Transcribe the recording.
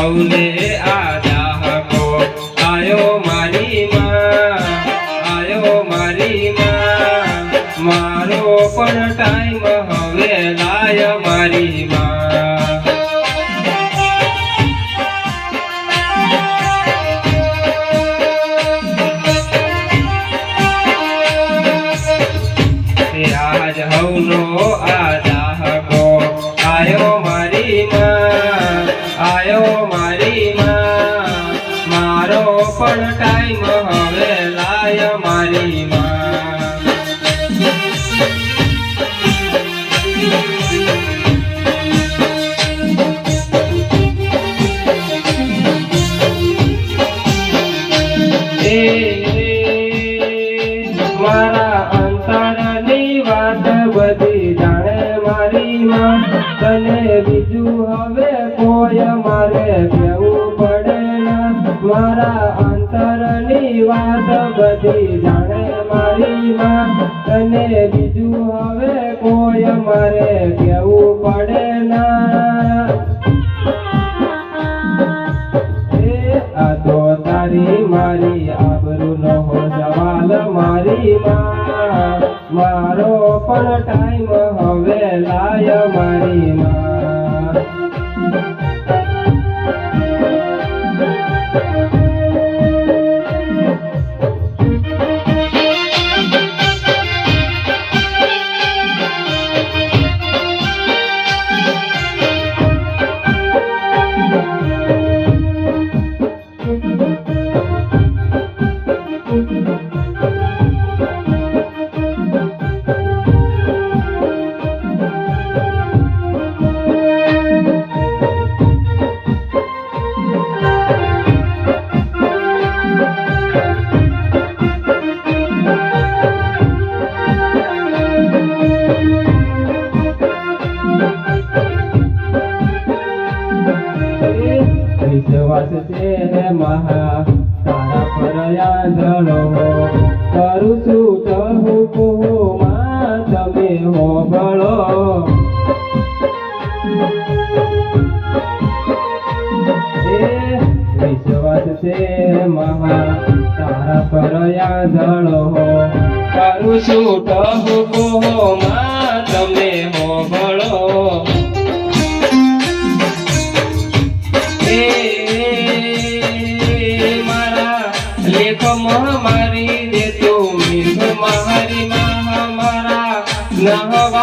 હવને આદાહકો આયો મારી માં, આયો મારી માં, મારો પણ ટાઈમ હવે લાય મારી માં। આજ હવનો આદાહકો આયો મારી માં, આયો મારી માં, મારો પણ ટાઈમ હવે લાય મારી માં। મારા અંતરની વાત બધી જાણે મારી માં, તને બીજું હવે કોઈ મારે કહેવું પડે ના। મારા અંતરની વાત બધી જાણે મારી માં, તને બીજું હવે કોઈ મારે કહેવું પડે ના। આ તો તારી મારી આબરૂનો સવાલ મારી માં, મારો પણ ટાઈમ હવે લાય મારી માં। વિશ્વાસ છે મહા તારા પર યાદળો, કરું છું ટહુકુમાં તમે હોબળો। વિશ્વાસ છે મહા તારા પર યાદળો, કરું છું ટહુકુમાં તમે હોબળો। લેખમાં મારી દે તું મીઠ મારી માં, મારા નહવા